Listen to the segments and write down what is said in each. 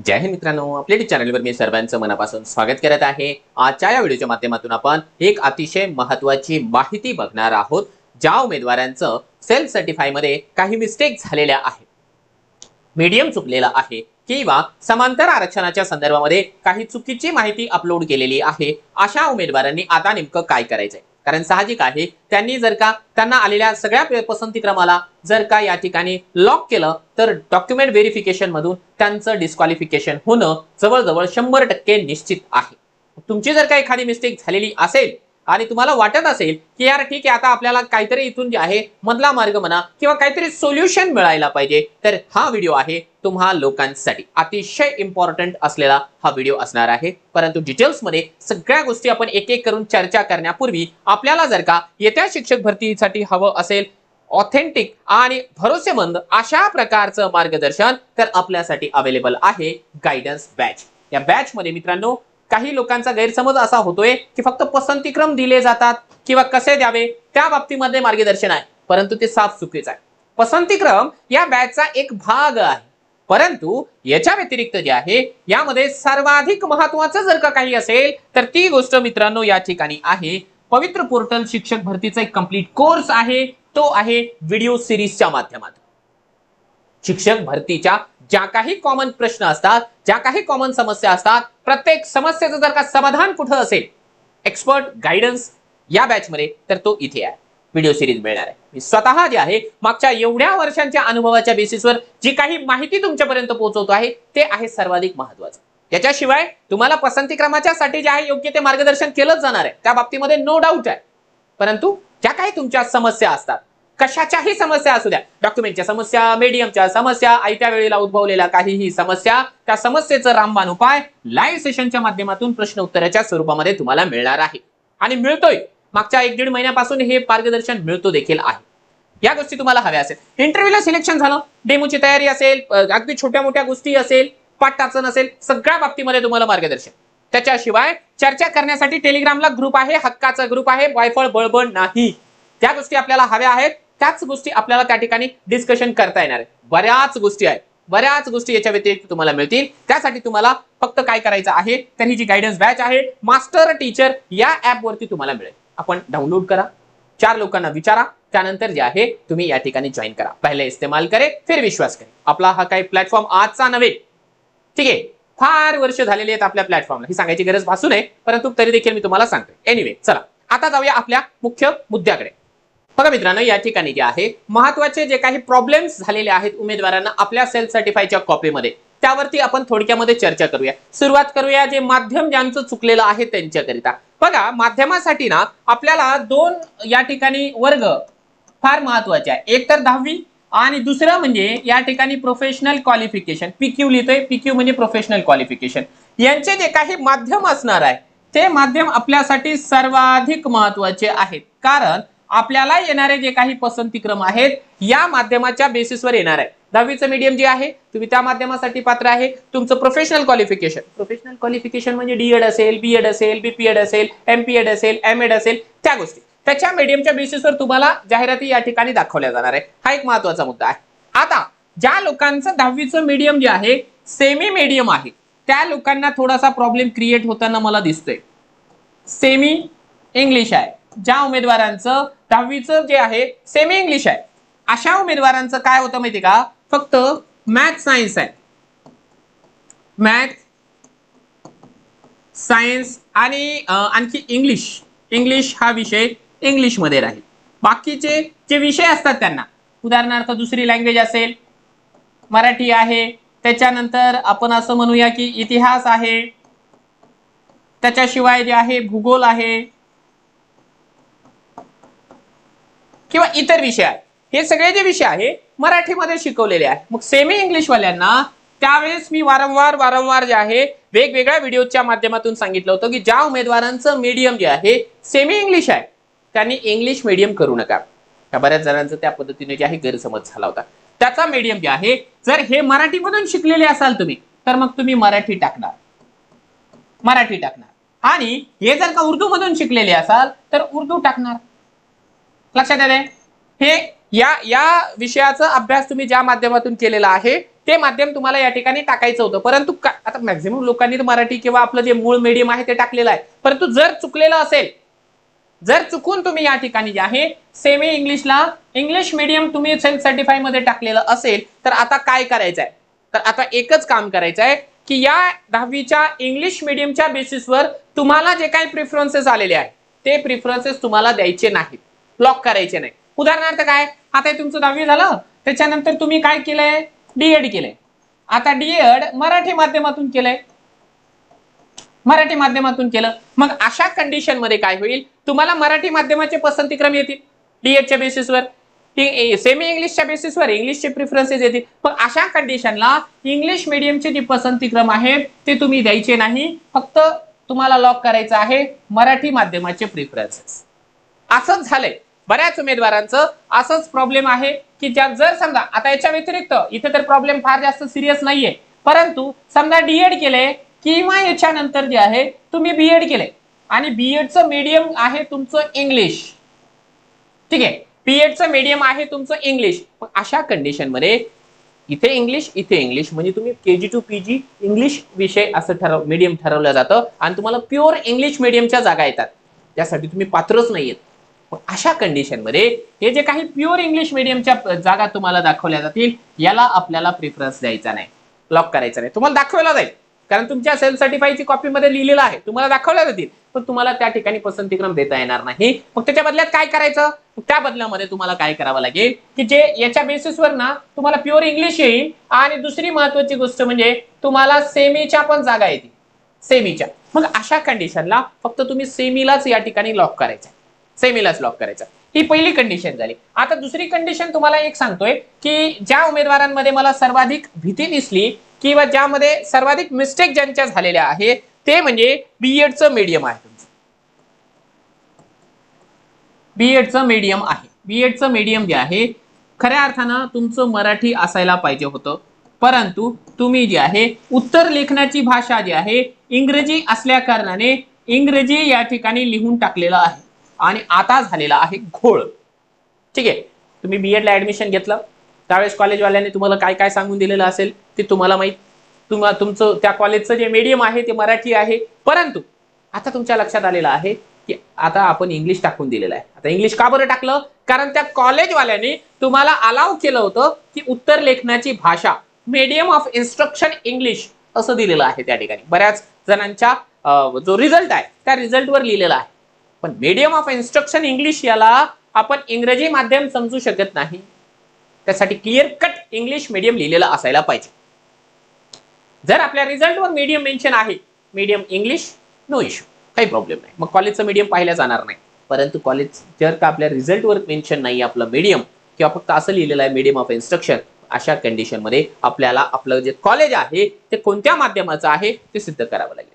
जय हिंद मित्रांनो, आपल्या चॅनलवर मी सर्वांचं मनापासून स्वागत करत आहे। आजच्या या व्हिडिओच्या माध्यमातून आपण एक अतिशय महत्त्वाची माहिती बघणार आहोत। ज्या उमेदवारांचं सेल्फ सर्टिफाय मध्ये काही मिस्टेक झालेल्या आहेत, मीडियम चुकलेला आहे किंवा समांतर आरक्षणाच्या संदर्भामध्ये काही चुकीची माहिती अपलोड केलेली आहे, अशा उमेदवारांनी आता नेमकं काय करायचंय? कारण साहजिक आहे, त्यांनी जर का त्यांना आलेल्या सगळ्या पसंती क्रमाला जर का या ठिकाणी लॉक केलं तर डॉक्युमेंट व्हेरिफिकेशन मधून त्यांचं डिस्क्वालिफिकेशन होणं जवळजवळ 100% निश्चित आहे। तुमची जर का एखादी मिस्टेक झालेली असेल आणि तुम्हाला वाटत असेल की यार ठीक आहे, आता आपल्याला काहीतरी इथून जे आहे मधला मार्ग म्हणा किंवा काहीतरी सोल्युशन मिळायला पाहिजे, तर हा व्हिडिओ आहे तुम्हा लोकांसाठी अतिशय इम्पॉर्टंट असलेला हा व्हिडिओ असणार आहे। परंतु डिटेल्स मध्ये सगळ्या गोष्टी आपण एक एक करून चर्चा करण्यापूर्वी आपल्याला जर का येत्या शिक्षक भरतीसाठी हवं असेल ऑथेंटिक आणि भरोसेमंद अशा प्रकारचं मार्गदर्शन, तर आपल्यासाठी अवेलेबल आहे गायडन्स बॅच। या बॅच मध्ये मित्रांनो, काही लोकांचा गैरसमज असा होतोय की फक्त पसंतीक्रम दिले जातात किंवा कसे द्यावे त्या बाबतीमध्ये मार्गदर्शन आहे, परंतु ते साफ चुकीचं आहे। पसंतीक्रम या बॅचचा एक भाग आहे, परंतु याच्या व्यतिरिक्त जे आहे यामध्ये सर्वाधिक महत्त्वाचं जर का काही असेल तर ती गोष्ट मित्रांनो या ठिकाणी आहे पवित्र पोर्टल शिक्षक भरतीचा एक कंप्लीट कोर्स आहे। तो आहे व्हिडिओ सिरीजच्या माध्यमातून शिक्षक भरतीच्या ज्या काही कॉमन प्रश्न असतात, ज्या काही कॉमन समस्या असतात, प्रत्येक समस्येचं जर का समाधान कुठं असेल एक्सपर्ट गायडन्स या बॅच मध्ये, तर तो इथे आहे, व्हिडिओ सिरीज मिळणार आहे। मी स्वतः जे आहे मागच्या एवढ्या वर्षांच्या अनुभवाच्या बेसिसवर जी काही माहिती तुमच्यापर्यंत पोहोचवतो आहे ते आहे सर्वाधिक महत्त्वाचं। याच्याशिवाय तुम्हाला पसंती क्रमाच्यासाठी जे आहे योग्य ते मार्गदर्शन केलंच जाणार आहे, त्या बाबतीमध्ये नो डाऊट आहे। परंतु ज्या काही तुमच्या समस्या असतात, कशाच्याही समस्या असू द्या, डॉक्युमेंटच्या समस्या, मीडियमच्या समस्या, आयत्या वेळेला उद्भवलेल्या काहीही समस्या, त्या समस्येचं रामबाण उपाय लाईव्ह सेशनच्या माध्यमातून प्रश्न उत्तराच्या स्वरूपामध्ये तुम्हाला मिळणार आहे आणि मिळतोय। मागच्या 1-1.5 महिन्यापासून हे मार्गदर्शन मिळतो देखील आहे। या गोष्टी तुम्हाला हव्या असेल, इंटरव्ह्यूला सिलेक्शन झालं, डेमोची तयारी असेल, अगदी छोट्या मोठ्या गोष्टी असेल, पाठटाचन असेल, सगळ्या बाबतीमध्ये तुम्हाला मार्गदर्शन। त्याच्याशिवाय चर्चा करण्यासाठी टेलिग्रामला ग्रुप आहे, हक्काचा ग्रुप आहे, वायफळ बळबळ नाही। त्या गोष्टी आपल्याला हव्या आहेत, त्याच गोष्टी आपल्याला त्या ठिकाणी डिस्कशन करता येणार आहे। बऱ्याच गोष्टी आहेत, बऱ्याच गोष्टी याच्या व्यतिरिक्त तुम्हाला मिळतील। त्यासाठी तुम्हाला फक्त काय करायचं आहे, तर ही जी गायडन्स बॅच आहे मास्टर टीचर या ऍप वरती तुम्हाला मिळेल। आपण डाउनलोड करा, 4 लोकांना विचारा, त्यानंतर जे आहे तुम्ही या ठिकाणी जॉईन करा। पहिले इस्तेमाल करे फिर विश्वास करे। आपला हा काही प्लॅटफॉर्म आजचा नव्हे, ठीक आहे, फार वर्ष झालेली आहेत आपल्या प्लॅटफॉर्मला, ही सांगायची गरज भासू नये, परंतु तरी देखील मी तुम्हाला सांगतो। एनिवे, चला आता जाऊया आपल्या मुख्य मुद्द्याकडे। बघा मित्रांनो, या ठिकाणी जे आहे महत्त्वाचे जे काही प्रॉब्लेम्स झालेले आहेत उमेदवारांना आपल्या सेल्फ सर्टिफायच्या कॉपीमध्ये, त्यावरती आपण थोडक्यामध्ये चर्चा करूया। सुरुवात करूया जे माध्यम ज्यांचं चुकलेलं आहे त्यांच्याकरिता। बघा, माध्यमासाठी ना आपल्याला 2 या ठिकाणी वर्ग फार महत्त्वाचे आहे, एक तर 10वी आणि दुसरं म्हणजे या ठिकाणी प्रोफेशनल क्वालिफिकेशन, पीक्यू लिहितोय, पीक्यू म्हणजे प्रोफेशनल क्वालिफिकेशन। यांचे जे काही माध्यम असणार आहे ते माध्यम आपल्यासाठी सर्वाधिक महत्त्वाचे आहेत, कारण आपल्याला येणारे जे काही पसंतीक्रम आहेत या माध्यमाच्या बेसिसवर येणार आहे। 10वीचं मीडियम जे आहे तुम्ही त्या माध्यमासाठी पात्र आहे। तुमचं प्रोफेशनल क्वालिफिकेशन म्हणजे डीएड असेल, बीएड असेल, बीपीएड असेल, एमपीएड असेल, एमएड असेल, त्या गोष्टी त्याच्या मीडियमच्या बेसिसवर तुम्हाला जाहिराती या ठिकाणी दाखवल्या जाणार आहे। हा एक महत्त्वाचा मुद्दा आहे। आता ज्या लोकांचं 10वीचं मीडियम जे आहे सेमी मीडियम आहे, त्या लोकांना थोडासा प्रॉब्लेम क्रिएट होताना मला दिसतोय। सेमी इंग्लिश आहे, ज्या उमेदवारांचं 10वीचं जे आहे सेमी इंग्लिश आहे, अशा उमेदवारांचं काय होतं माहिती का, फक्त मॅथ सायन्स आहे, मॅथ सायन्स आणि आणखी इंग्लिश हा विषय इंग्लिश मध्ये राहील। बाकीचे जे विषय असतात त्यांना, उदाहरणार्थ दुसरी लँग्वेज असेल, मराठी आहे, त्याच्यानंतर आपण असं म्हणूया की इतिहास आहे, त्याच्याशिवाय जे आहे भूगोल आहे किंवा इतर विषय आहेत, हे सगळे जे विषय आहे मराठीमध्ये शिकवलेले आहे। मग सेमी इंग्लिश वाल्यांना त्यावेळेस मी वारंवार जे आहे वेगवेगळ्या व्हिडिओच्या माध्यमातून सांगितलं होतं की ज्या उमेदवारांचं मीडियम जे आहे सेमी इंग्लिश आहे त्यांनी इंग्लिश मीडियम करू नका। बऱ्याच जणांचं त्या पद्धतीने जे आहे गैरसमज झाला होता। त्याचा मीडियम जे आहे, जर हे मराठीमधून शिकलेले असाल तुम्ही, तर मग तुम्ही मराठी टाकणार आणि हे जर का उर्दू मधून शिकलेले असाल तर उर्दू टाकणार। लक्षात आले? हे या विषयाचा अभ्यास तुम्ही ज्या माध्यमातून केलेला आहे ते माध्यम तुम्हाला या ठिकाणी टाकायचं होतं, परंतु आता मॅक्झिमम लोकांनी मराठी किंवा आपलं जे मूळ मीडियम आहे ते टाकलेलं आहे. परंतु जर चुकलेलं असेल, जर चुकून तुम्ही या ठिकाणी जे आहे सेमी इंग्लिशला इंग्लिश मीडियम तुम्ही सेल्फ सर्टिफाय मध्ये टाकलेलं असेल, तर आता काय करायचं आहे? तर आता एकच काम करायचं आहे की या 10वीच्या इंग्लिश मीडियमच्या बेसिसवर तुम्हाला जे काही प्रिफरन्सेस आलेले आहेत ते प्रिफरन्सेस तुम्हाला द्यायचे नाहीत, ब्लॉक करायचे नाही. उदाहरणार्थ काय, आता तुमचं 10वी झालं, त्याच्यानंतर तुम्ही काय केलंय, डीएड केलंय. आता डीएड मराठी माध्यमातून केलंय, मराठी माध्यमातून केलं, मग अशा कंडिशन मध्ये काय होईल, तुम्हाला मराठी माध्यमाचे पसंतीक्रम येतील डीएडच्या बेसिसवर, सेमी इंग्लिशच्या बेसिसवर इंग्लिशचे प्रिफरन्सेस येतील. मग अशा कंडिशनला इंग्लिश मीडियमचे जे पसंतीक्रम आहेत ते तुम्ही द्यायचे नाही, फक्त तुम्हाला लॉक करायचं आहे मराठी माध्यमाचे प्रिफरन्सेस. असंच झालंय बऱ्याच उमेदवारांचं, असंच प्रॉब्लेम आहे की जर समजा आता याच्या व्यतिरिक्त इथे तर प्रॉब्लेम फार जास्त सिरियस नाहीये, परंतु समजा डीएड केले किंवा याच्यानंतर जे आहे तुम्ही बीएड केले आणि बीएडचं मीडियम आहे तुमचं इंग्लिश, ठीक आहे, बीएडचं मीडियम आहे तुमचं इंग्लिश. मग अशा कंडिशन मध्ये इथे इंग्लिश म्हणजे तुम्ही केजी टू पीजी इंग्लिश विषय असं मीडियम ठरवलं जातं आणि तुम्हाला प्युअर इंग्लिश मीडियमच्या जागा येतात, त्यासाठी तुम्ही पात्रच नाहीयेत. मग अशा कंडिशन मध्ये हे जे काही प्युअर इंग्लिश मीडियमच्या जागा तुम्हाला दाखवल्या जातील याला आपल्याला प्रिफरन्स द्यायचा नाही, ब्लॉक करायचा नाही. तुम्हाला दाखवला जाईल कारण तुमच्या सेल्फ सर्टिफाईची कॉपी मध्ये लिहिलेलं आहे, तुम्हाला दाखवल्या जातील, पण तुम्हाला त्या ठिकाणी पसंतीक्रम देता येणार नाही. मग त्याच्या बदल्यात काय करायचं, त्या बदल्यामध्ये तुम्हाला काय करावं लागेल की जे याच्या बेसिसवर ना तुम्हाला प्युअर इंग्लिश येईल आणि दुसरी महत्वाची गोष्ट म्हणजे तुम्हाला सेमीच्या पण जागा येतील, सेमीच्या. मग अशा कंडिशनला फक्त तुम्ही सेमीलाच या ठिकाणी लॉक करायचं, सेमीलाच लॉक करायचं. ही पहिली कंडिशन झाली. आता दुसरी कंडिशन तुम्हाला एक सांगतोय की ज्या उमेदवारांमध्ये मला सर्वाधिक भीती दिसली किंवा ज्यामध्ये सर्वाधिक मिस्टेक ज्यांच्या झालेल्या आहे ते म्हणजे बीएडचं मीडियम आहे तुमचं, बीएडचं मीडियम आहे. बीएडचं मीडियम जे आहे खऱ्या अर्थानं तुमचं मराठी असायला पाहिजे होतं, परंतु तुम्ही जे आहे उत्तर लेखनाची भाषा जी आहे इंग्रजी असल्या कारणाने इंग्रजी या ठिकाणी लिहून टाकलेलं आहे आणि आता झालेला आहे घोळ. ठीक आहे, तुम्ही बीएडला ऍडमिशन घेतलं त्यावेळेस कॉलेजवाल्यांनी तुम्हाला काय काय सांगून दिलेलं असेल ते तुम्हाला माहित, तुमचं त्या कॉलेजचं जे मीडियम आहे ते मराठी आहे, परंतु आता तुमच्या लक्षात आलेलं आहे की आता आपण इंग्लिश टाकून दिलेलं आहे. आता इंग्लिश का बरं टाकलं, कारण त्या कॉलेजवाल्यांनी तुम्हाला अलाउ केलं होतं की उत्तर लेखनाची भाषा मीडियम ऑफ इन्स्ट्रक्शन इंग्लिश असं दिलेलं आहे. त्या ठिकाणी बऱ्याच जणांच्या जो रिझल्ट आहे त्या रिझल्टवर लिहिलेला आहे, पण मीडियम ऑफ इन्स्ट्रक्शन इंग्लिश याला आपण इंग्रजी माध्यम समजू शकत नाही, त्यासाठी क्लिअर कट इंग्लिश मीडियम लिहिलेलं असायला पाहिजे. जर आपल्या रिझल्टवर मीडियम मेन्शन आहे मीडियम इंग्लिश, नो इश्यू, काही प्रॉब्लेम नाही, मग कॉलेजचं मीडियम पाहिलं जाणार नाही. परंतु कॉलेज जर का आपल्या रिझल्टवर मेन्शन नाही आपलं मीडियम किंवा फक्त असं लिहिलेलं आहे मीडियम ऑफ इन्स्ट्रक्शन, अशा कंडिशन मध्ये आपल्याला आपलं जे कॉलेज आहे ते कोणत्या माध्यमाचं आहे ते सिद्ध करावं लागेल,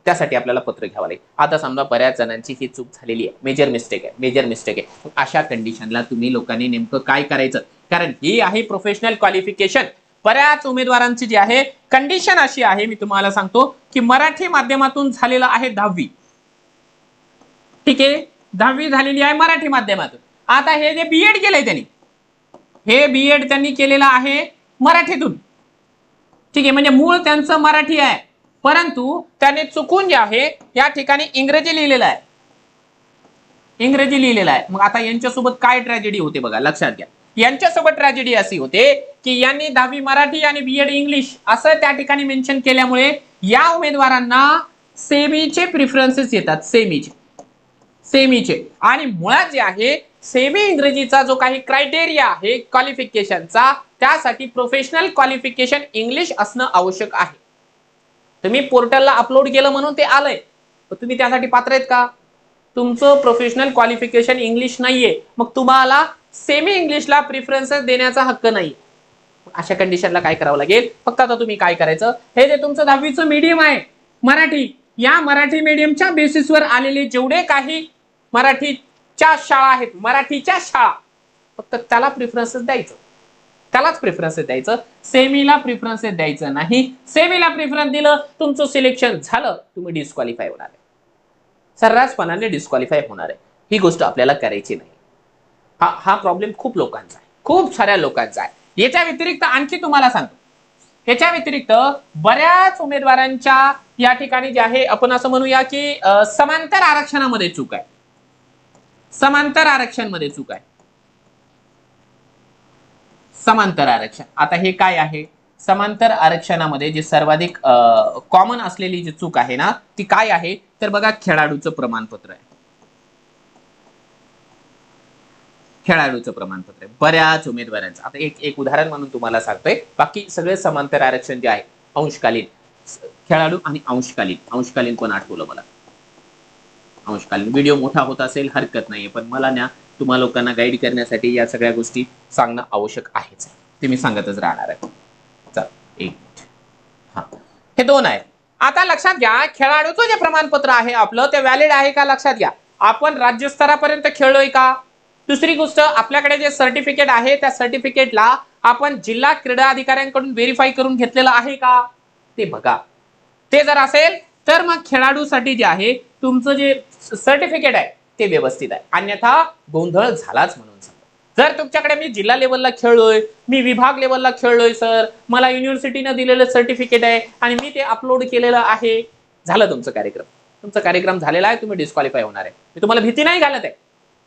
त्यासाठी आपल्याला पत्र घ्यावं लागेल. आता समजा बऱ्याच जणांची ही चूक झालेली आहे, मेजर मिस्टेक आहे. अशा कंडिशनला तुम्ही लोकांनी नेमकं काय करायचं, कारण ही आहे प्रोफेशनल क्वालिफिकेशन. बऱ्याच उमेदवारांची जी आहे कंडिशन अशी आहे, मी तुम्हाला सांगतो की मराठी माध्यमातून झालेलं आहे 10वी, ठीक आहे, 10वी झालेली आहे मराठी माध्यमातून. आता हे जे बीएड केलंय त्यांनी, हे बीएड त्यांनी केलेलं आहे मराठीतून, ठीक आहे, म्हणजे मूळ त्यांचं मराठी आहे, परंतु त्याने चुकून जे आहे या ठिकाणी इंग्रजी लिहिलेलं आहे, इंग्रजी लिहिलेलं आहे. मग आता यांच्यासोबत काय ट्रॅजेडी होते बघा, लक्षात घ्या. यांच्यासोबत ट्रॅजेडी अशी होते की यांनी 10वी मराठी आणि बीएड इंग्लिश असं त्या ठिकाणी मेन्शन केल्यामुळे या उमेदवारांना सेमीचे प्रिफरन्सेस येतात, सेमीचे आणि मुळात जे आहे सेमी इंग्रजीचा जो काही क्रायटेरिया आहे क्वालिफिकेशनचा, त्यासाठी प्रोफेशनल क्वालिफिकेशन इंग्लिश असणं आवश्यक आहे. तुम्ही पोर्टलला अपलोड केलं म्हणून ते आलंय, पण तुम्ही त्यासाठी पात्र आहेत का, तुमचं प्रोफेशनल क्वालिफिकेशन इंग्लिश नाहीये, मग तुम्हाला सेमी इंग्लिशला प्रिफरन्सेस देण्याचा हक्क नाही. अशा कंडिशनला काय करावं लागेल, फक्त आता तुम्ही काय करायचं, हे जे तुमचं 10वीचं मीडियम आहे मराठी, या मराठी मीडियमच्या बेसिसवर आलेले जेवढे काही मराठीच्या शाळा आहेत, मराठीच्या शाळा, फक्त त्याला प्रिफरन्सेस द्यायचं, त्यालाच प्रिफरन्सेस द्यायचं, सेमीला प्रिफरन्सेस द्यायचं नाही. सेमीला प्रिफरन्स दिलं तुमचं सिलेक्शन झालं, तुम्ही डिस्क्वालिफाय होणार आहे, सर्रासपणाने डिस्क्वालिफाय होणार आहे. ही गोष्ट आपल्याला करायची नाही. हा प्रॉब्लेम खूप लोकांचा आहे, खूप साऱ्या लोकांचा आहे. याच्या व्यतिरिक्त आणखी तुम्हाला सांगतो, याच्या व्यतिरिक्त बऱ्याच उमेदवारांच्या या ठिकाणी जे आहे आपण असं म्हणूया की समांतर आरक्षणामध्ये चूक आहे. समांतर आरक्षणमध्ये चूक आहे. समांतर आरक्षण, आता हे काय आहे? समांतर आरक्षणामध्ये जे सर्वाधिक कॉमन असलेली जी चूक आहे ना ती काय आहे तर बघा, खेळाडूचं प्रमाणपत्र आहे. खेळाडूचं प्रमाणपत्र आहे बऱ्याच उमेदवारांचं. आता एक उदाहरण म्हणून तुम्हाला सांगतोय, बाकी सगळे समांतर आरक्षण जे आहे अंशकालीन खेळाडू आणि अंशकालीन पण आठवलं मला. अंशकालीन व्हिडिओ मोठा होत असेल हरकत नाहीये, पण मला ना तुम्हा लोकांना गाईड करण्यासाठी या सगळ्या गोष्टी सांगणं आवश्यक आहेच. ते मी सांगतच राहणार आहे. चल एक हा हे दोन आहे. आता लक्षात घ्या, खेळाडूचं जे प्रमाणपत्र आहे आपलं ते व्हॅलिड आहे का लक्षात घ्या. आपण राज्यस्तरापर्यंत खेळलोय का? दुसरी गोष्ट, आपल्याकडे जे सर्टिफिकेट आहे त्या सर्टिफिकेटला आपण जिल्हा क्रीडा अधिकाऱ्यांकडून व्हेरीफाय करून घेतलेलं आहे का ते बघा. ते जर असेल तर मग खेळाडूसाठी जे आहे तुमचं जे सर्टिफिकेट आहे ते व्यवस्थित आहे, अन्यथा गोंधळ झालाच म्हणून समजा. जर तुमच्याकडे मी जिल्हा लेवलला खेळलोय, मी विभाग लेवलला खेळलोय सर, मला युनिव्हर्सिटीनं दिलेलं सर्टिफिकेट आहे आणि मी ते अपलोड केलेलं आहे, झालं तुमचं कार्यक्रम. तुमचा कार्यक्रम झालेला आहे, तुम्ही डिस्क्वालिफाय होणार आहे. मी तुम्हाला भीती नाही घालत आहे,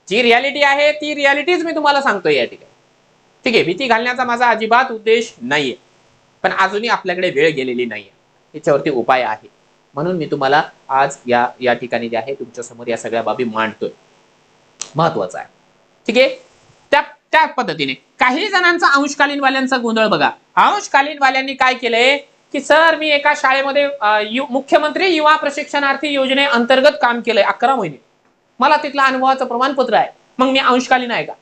जी रियालिटी आहे ती रियालिटीच मी तुम्हाला सांगतोय या ठिकाणी. ठीक आहे, भीती घालण्याचा माझा अजिबात उद्देश नाहीये, पण अजूनही आपल्याकडे वेळ गेलेली नाहीये, याच्यावरती उपाय आहे. म्हणून मी तुम्हाला आज या ठिकाणी जे आहे तुमच्या समोर या सगळ्या बाबी मांडतोय, महत्वाचं आहे. ठीक आहे, त्या पद्धतीने काही जणांचा अंशकालीन वाल्यांचा गोंधळ बघा. अंशकालीन वाल्यांनी काय केलंय की सर मी एका शाळेमध्ये मुख्यमंत्री युवा प्रशिक्षणार्थी योजने अंतर्गत काम केलंय 11 महिने, मला तिथलं अनुभवाचं प्रमाणपत्र आहे, मग मी अंशकालीन आहे का?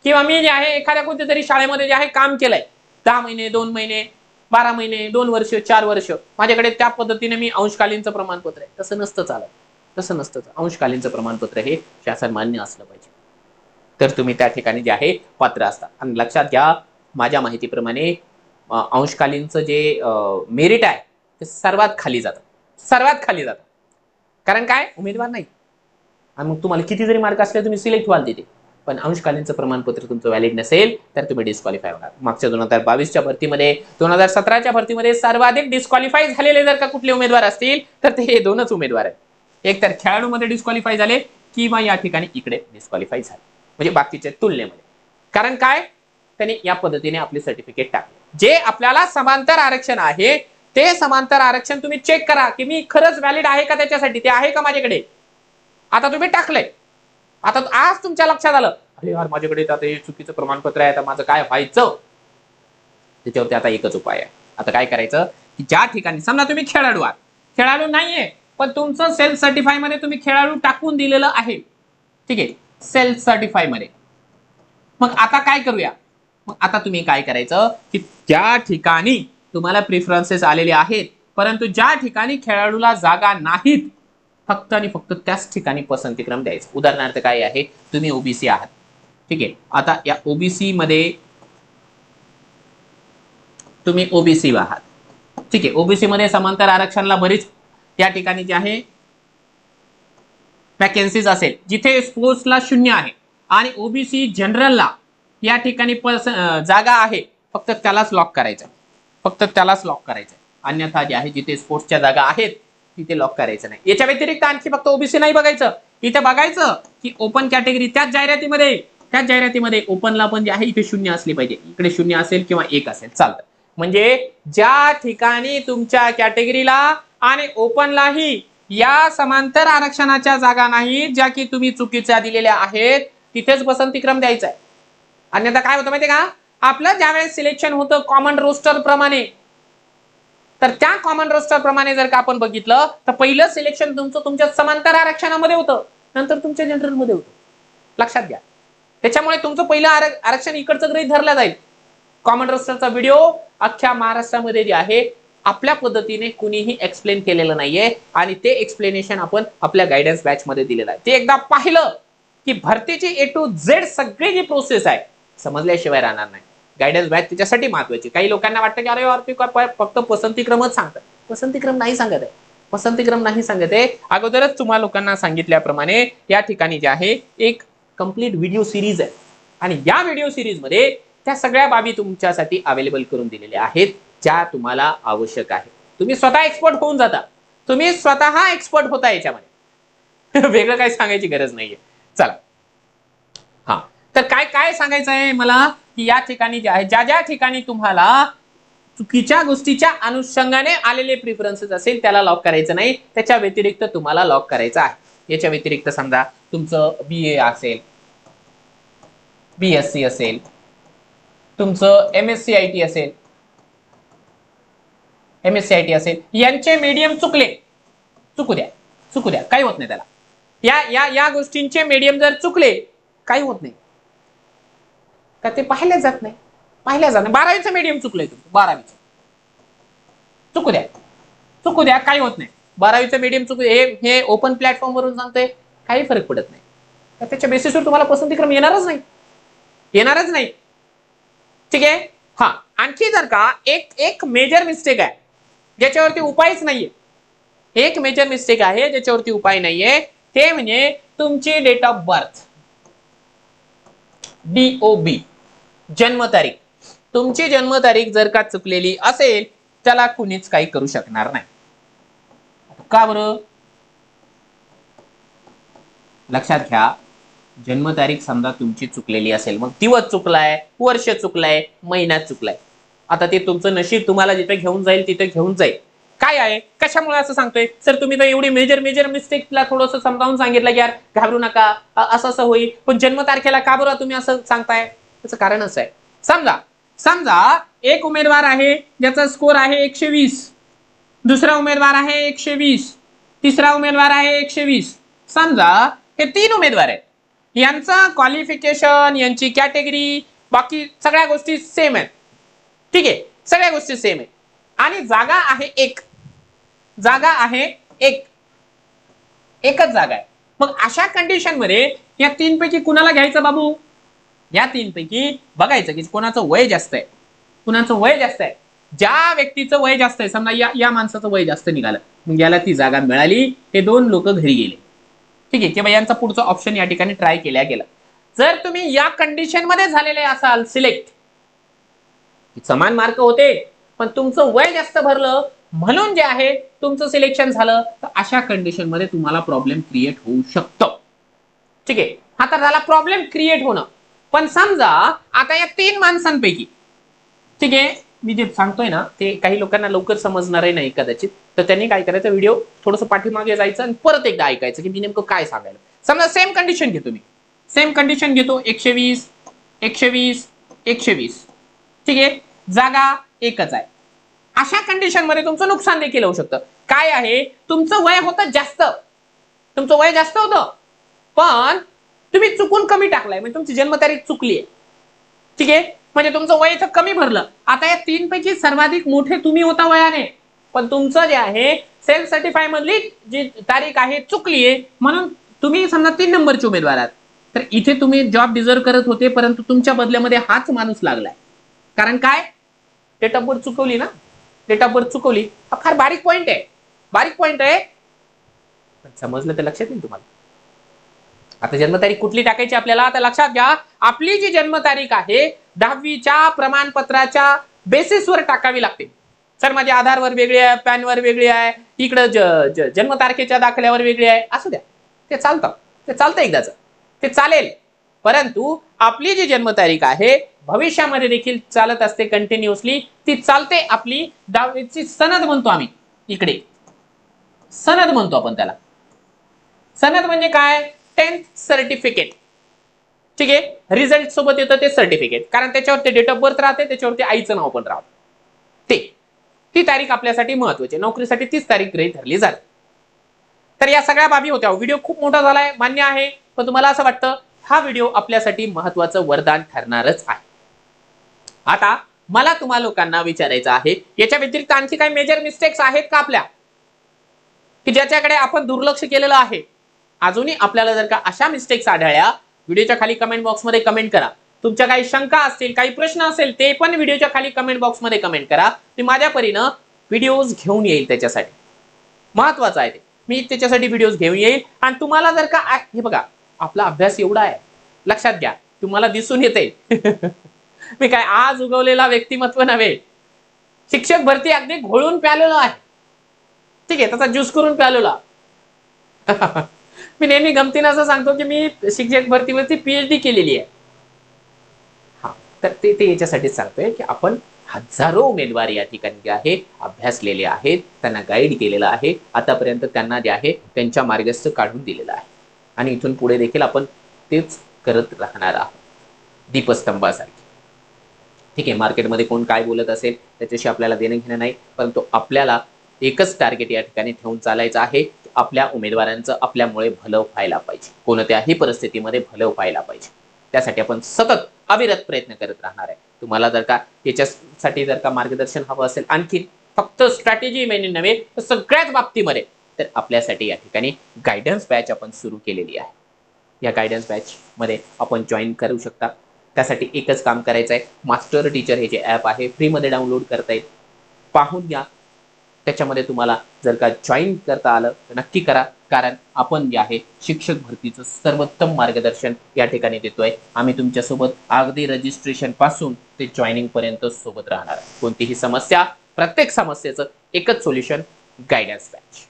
किंवा मी जे आहे एखाद्या कोणत्या तरी शाळेमध्ये जे आहे काम केलंय 10 महिने 2 महिने 12 महिने 2 वर्ष 4 वर्ष, माझ्याकडे त्या पद्धतीने मी अंशकालीनचं प्रमाणपत्र आहे. तसं नसतं चालत, तसं नसतं. अंशकालीनचं प्रमाणपत्र हे शासन मान्य असलं पाहिजे, तर तुम्ही त्या ठिकाणी जे आहे पात्र असता. आणि लक्षात घ्या, माझ्या माहितीप्रमाणे अंशकालीनचं जे मेरिट आहे ते सर्वात खाली जातं, सर्वात खाली जातं. कारण काय, उमेदवार नाही, आणि मग तुम्हाला किती जरी मार्क असले तुम्ही सिलेक्ट व्हाल तिथे, पण अंशकालीनचं प्रमाणपत्र तुमचं व्हॅलिड नसेल तर तुम्ही डिस्क्वालिफाय होणार. मागच्या 2022च्या भरतीमध्ये 2017च्या भरतीमध्ये सर्वाधिक डिस्क्वालिफाय झालेले जर का कुठले उमेदवार असतील तर ते हे दोनच उमेदवार आहेत. एक तर खेळाडूमध्ये डिस्क्वालिफाय झाले किंवा या ठिकाणी इकडे डिस्क्वालिफाय झाले, म्हणजे बाकीच्या तुलनेमध्ये. कारण काय, त्यांनी या पद्धतीने आपले सर्टिफिकेट टाकले. जे आपल्याला समांतर आरक्षण आहे ते समांतर आरक्षण तुम्ही चेक करा की मी खरंच व्हॅलिड आहे का, त्याच्यासाठी ते आहे का माझ्याकडे. आता तुम्ही टाकलंय, आता आज तुमच्या लक्षात आलं अरे यार माझ्याकडे आता हे चुकीचं प्रमाणपत्र आहे, आता माझं काय व्हायचं. त्याच्यावरती आता एकच उपाय आहे. आता काय करायचं की ज्या ठिकाणी समजा तुम्ही खेळाडू आहात, खेळाडू नाहीये पण तुमचं सेल्फ सर्टिफाय मध्ये तुम्ही खेळाडू टाकून दिलेलं आहे, ठीक आहे, सेल्फ सर्टिफाय मध्ये. मग आता काय करूया, मग आता तुम्ही काय करायचं की त्या ठिकाणी तुम्हाला प्रेफरन्सेस आलेले आहेत, परंतु ज्या ठिकाणी खेळाडूला जागा नाहीत फक्त आणि फक्त त्याच ठिकाणी पसंतीक्रम द्यायचं. उदाहरणार्थ काय आहे, तुम्ही ओबीसी आहात, ठीक आहे, आता या ओबीसी मध्ये तुम्ही ओबीसी आहात, ठीक आहे, ओबीसी मध्ये समांतर आरक्षणाला बरीच या ठिकाणी जे आहे वॅकन्सीज असेल, जिथे स्पोर्ट्सला 0 आहे आणि ओबीसी जनरलला या ठिकाणी जागा आहे, फक्त त्यालाच लॉक करायचं, फक्त त्यालाच लॉक करायचं. अन्यथा जे आहे जिथे स्पोर्ट्सच्या जागा आहेत तिथे लॉक करायचं नाही. याच्या व्यतिरिक्त आणखी फक्त ओबीसी नाही बघायचं, इथे बघायचं की ओपन कॅटेगरी त्याच जाहिरातीमध्ये ओपनला पण जे आहे इथे 0 असली पाहिजे, इकडे 0 असेल किंवा 1 असेल चालतं. म्हणजे ज्या ठिकाणी तुमच्या कॅटेगरीला आणि ओपनलाही या समांतर आरक्षणाच्या जागा नाही ज्या की तुम्ही चुकीच्या दिलेल्या आहेत, तिथेच पसंतीक्रम द्यायचा आहे. अन्यथा काय होतं माहितीये का, आपलं ज्यावेळेस सिलेक्शन होतं कॉमन रोस्टर प्रमाणे, तर त्या कॉमन रोस्टर प्रमाणे जर का आपण बघितलं तर पहिलं सिलेक्शन तुमचं तुमच्या समांतर आरक्षणामध्ये होतं, नंतर तुमच्या जनरल मध्ये होतं. लक्षात घ्या, त्याच्यामुळे तुमचं पहिलं आरक्षण इकडचं गृहीत धरलं जाईल. कॉमन रोस्टरचा व्हिडिओ अख्ख्या महाराष्ट्रामध्ये जे आहे आपल्या पद्धतीने कुणीही एक्सप्लेन केलेलं नाहीये, आणि ते एक्सप्लेनेशन आपण आपल्या गायडन्स बॅच मध्ये दिलेलं आहे. ते एकदा पाहिलं की भरतीची A to Z सगळी जी प्रोसेस आहे समजल्याशिवाय राहणार नाही. गायडन्स बॅच त्याच्यासाठी महत्वाची. काही लोकांना वाटतं की अरे यार ते फक्त पसंतीक्रमच सांगतात, पसंतीक्रम नाही सांगत आहे, पसंतीक्रम नाही सांगत आहे. अगोदरच तुम्हाला लोकांना सांगितल्याप्रमाणे या ठिकाणी जे आहे एक कंप्लीट व्हिडिओ सिरीज आहे, आणि या व्हिडिओ सिरीज मध्ये त्या सगळ्या बाबी तुमच्यासाठी अवेलेबल करून दिलेल्या आहेत. ज्या तुम्हाला आवश्यक आहे. तुम्ही स्वतः एक्सपर्ट होऊन जाता. तुम्ही स्वतः एक्सपर्ट होता याच्यामध्ये. वेगळं काही सांगायची गरज नाहीये. चला, हा, तर काय काय सांगायचं आहे मला, की या ठिकाणी जे आहे, ज्या ज्या ठिकाणी तुम्हाला चुकीच्या गोष्टीच्या अनुषंगाने आलेले प्रिफरन्सेस असेल त्याला लॉक करायचं नाही. त्याच्या व्यतिरिक्त तुम्हाला लॉक करायचं आहे. याच्या व्यतिरिक्त समजा तुमचं BA असेल, BSc असेल, तुमचं MSc IT असेल, MSc IT असेल, यांचे मीडियम चुकले, चुकू द्या, चुकू द्या, काही होत नाही त्याला. या या या गोष्टींचे मीडियम जर चुकले, काही होत नाही, का ते पाहिल्या जात नाही, पाहिल्या जात नाही. 12वीचं मीडियम चुकलंय तुमचं, 12वीचं चुकू द्या, चुकू द्या, काही होत नाही. 12वीचं मीडियम चुकू, हे ओपन प्लॅटफॉर्म वरून सांगतोय, काही फरक पडत नाही. तर त्याच्या बेसिसवर तुम्हाला पसंतीक्रम येणारच नाही, येणारच नाही. ठीक आहे. हा, आणखी जर का एक मेजर मिस्टेक आहे ज्याच्यावरती उपायच नाहीये, एक मेजर मिस्टेक आहे ज्याच्यावरती उपाय नाहीये, ते म्हणजे तुमची डेट ऑफ बर्थ, DOB, जन्मतारीख. तुमची जन्मतारीख जर का चुकलेली असेल त्याला कुणीच काही करू शकणार नाही. का बरं? लक्षात घ्या, जन्मतारीख समजा तुमची चुकलेली असेल, मग दिवस चुकलाय, वर्ष चुकलाय, महिना चुकलाय, आता ते तुमचं नशीब तुम्हाला जिथे घेऊन जाईल तिथे घेऊन जाईल. काय आहे, कशामुळे असं सांगतोय सर, तुम्ही तर एवढी मेजर मिस्टेकला थोडंसं समजावून सांगितलं की यार घाबरू नका, असं असं होईल, पण जन्मतारखेला का बरं तुम्ही असं सांगताय? त्याचं कारणच आहे. समजा समजा एक उमेदवार आहे ज्याचा स्कोर आहे 120, दुसरा उमेदवार आहे 120, तिसरा उमेदवार आहे 120. समजा हे 3 उमेदवार आहेत, यांचं क्वालिफिकेशन, यांची कॅटेगरी, बाकी सगळ्या गोष्टी सेम आहेत. ठीक आहे, सगळ्या गोष्टी सेम आहेत, आणि जागा आहे एक, जागा आहे एकच जागा आहे. मग अशा कंडिशन मध्ये या 3 पैकी कुणाला घ्यायचं बाबू? या 3 पैकी बघायचं की कोणाचं वय जास्त आहे, कुणाचं वय जास्त आहे. ज्या व्यक्तीचं वय जास्त आहे, समजा या माणसाचं वय जास्त निघालं, मग याला ती जागा मिळाली, हे 2 लोक घरी गेले. ठीक आहे, किंवा यांचा पुढचा ऑप्शन या ठिकाणी ट्राय केला गेला. जर तुम्ही या कंडिशन मध्ये झालेले असाल सिलेक्ट, समान मार्क होते पण तुमचं वय जास्त भरलं म्हणून जे आहे तुमचं सिलेक्शन झालं, तर अशा कंडिशन मध्ये तुम्हाला प्रॉब्लेम क्रिएट होऊ शकतो. ठीक आहे, हा तर झाला प्रॉब्लेम क्रिएट होणं. पण समजा आता या 3 माणसांपैकी, ठीक आहे, मी जे सांगतोय ना ते काही लोकांना लवकर समजणारही नाही कदाचित, तर त्यांनी काय करायचं, व्हिडिओ थोडंसं पाठीमागे जायचं आणि परत एकदा ऐकायचं की मी नेमकं काय सांगायला. समजा सेम कंडिशन घेतो, मी सेम कंडिशन घेतो, 120 120 120. ठीक आहे, जागा एकच आहे. अशा कंडिशन मध्ये तुमचं नुकसान देखील होऊ शकतं. काय आहे, तुमचं वय होतं जास्त, तुमचं वय जास्त होतं, पण तुम्ही चुकून कमी टाकलाय, म्हणजे तुमची जन्मतारीख चुकली आहे. ठीक आहे, म्हणजे तुमचं वय इथं कमी भरलं. आता या 3 पैकी सर्वाधिक मोठे तुम्ही होता वयाने, पण तुमचं जे आहे सेल्फ सर्टिफाय मधली जी तारीख आहे चुकली आहे, म्हणून तुम्ही समजा 3 नंबरचे उमेदवार आहात. तर इथे तुम्ही जॉब डिझर्व करत होते, परंतु तुमच्या बदल्यामध्ये हाच माणूस लागलाय. कारण काय, डेट ऑफ बर्थ चुकवली ना, डेट ऑफ बर्थ चुकवली. हा फार बारीक पॉइंट आहे, बारीक पॉइंट आहे, समजलं तर लक्षात येईल तुम्हाला. आता जन्मतारीख कुठली टाकायची आपल्याला, आता लक्षात घ्या, आपली जी जन्मतारीख आहे 10वीच्या प्रमाणपत्राच्या बेसिसवर टाकावी लागते. सर माझ्या आधारवर वेगळी आहे, पॅनवर वेगळी आहे, इकडं जन्मतारखेच्या दाखल्यावर वेगळी आहे, असू द्या, ते चालतं, ते चालतं एकदाच, ते चालेल. परंतु आपली जी जन्मतारीख आहे भविष्यामध्ये देखील चालत असते कंटिन्युअसली, ती चालते. आपली 10वीची सनद म्हणतो आम्ही, इकडे सनद म्हणतो आपण त्याला. सनद म्हणजे काय, 10th सर्टिफिकेट. ठीक आहे, रिझल्ट सोबत येतं ते सर्टिफिकेट, कारण त्याच्यावरती डेट ऑफ बर्थ राहते, त्याच्यावरती आईचं नाव पण राहतं. ती तारीख आपल्यासाठी महत्वाची, नोकरीसाठी तीच तारीख गृहीत धरली जाते. तर या सगळ्या बाबी होत्या. व्हिडिओ खूप मोठा झालाय मान्य आहे, पण तुम्हाला असं वाटतं हा व्हिडिओ आपल्यासाठी महत्वाचं वरदान ठरणारच आहे. आता मला तुम्हा लोकांना विचारायचं आहे, याच्या व्यतिरिक्त आणखी काही मेजर मिस्टेक्स आहेत का आपल्या, की ज्याच्याकडे आपण दुर्लक्ष केलेलं आहे? अजूनही आपल्याला जर का अशा मिस्टेक्स आढळल्या, व्हिडिओच्या खाली कमेंट बॉक्समध्ये कमेंट करा. तुमच्या काही शंका असतील, काही प्रश्न असेल, ते पण व्हिडिओच्या खाली कमेंट बॉक्समध्ये कमेंट करा. मी माझ्या परीनं व्हिडिओज घेऊन येईल त्याच्यासाठी, महत्वाचं आहे ते, मी त्याच्यासाठी व्हिडिओज घेऊन येईल. आणि तुम्हाला जर का, हे बघा आपला अभ्यास एवढा आहे, लक्षात घ्या, तुम्हाला दिसून येते मी काय आज उगवलेला व्यक्तिमत्व नव्हे. शिक्षक भरती अगदी घोळून प्यालेलो आहे. ठीक आहे, त्याचा ज्यूस करून प्यालेला. मी नेहमी गमतीनं असं सांगतो की मी शिक्षक भरतीवरती पीएचडी केलेली आहे. हा, तर ते ते याच्यासाठीच सांगतोय की आपण हजारो उमेदवार या ठिकाणी जे आहे अभ्यासलेले आहेत, त्यांना गाईड केलेलं आहे, आतापर्यंत त्यांना जे आहे त्यांच्या मार्गस्थ काढून दिलेलं आहे आणि इथून पुढे देखील आपण तेच करत राहणार आहोत दीपस्तंभासारखे. ठीक आहे, मार्केटमध्ये कोण काय बोलत असेल त्याच्याशी आपल्याला देणं घेणं नाही, परंतु आपल्याला एकच टार्गेट या ठिकाणी ठेवून चालायचं आहे की आपल्या उमेदवारांचं आपल्यामुळे भलं व्हायला पाहिजे, कोणत्याही परिस्थितीमध्ये भलं व्हायला पाहिजे. त्यासाठी आपण सतत अविरत प्रयत्न करत राहणार आहे. तुम्हाला जर का त्याच्यासाठी जर का मार्गदर्शन हवं असेल आणखी, फक्त स्ट्रॅटेजी मेनू नव्हे तर सगळ्याच बाबतीमध्ये, तर आपल्यासाठी या ठिकाणी गायडन्स बॅच आपण सुरू केलेली आहे. या गायडन्स बॅच मध्ये आपण जॉईन करू शकता. त्यासाठी एकच काम करायचं आहे, मास्टर टीचर हे जे ॲप आहे फ्रीमध्ये डाउनलोड करता येईल, पाहून घ्या. त्याच्यामध्ये तुम्हाला जर का जॉईन करता आलं तर नक्की करा, कारण आपण जे आहे शिक्षक भरतीचं सर्वोत्तम मार्गदर्शन या ठिकाणी देतोय. आम्ही तुमच्यासोबत अगदी रजिस्ट्रेशन पासून ते जॉईनिंग पर्यंत सोबत राहणार. कोणतीही समस्या, प्रत्येक समस्येचं एकच सोल्युशन, गायडन्स बॅच.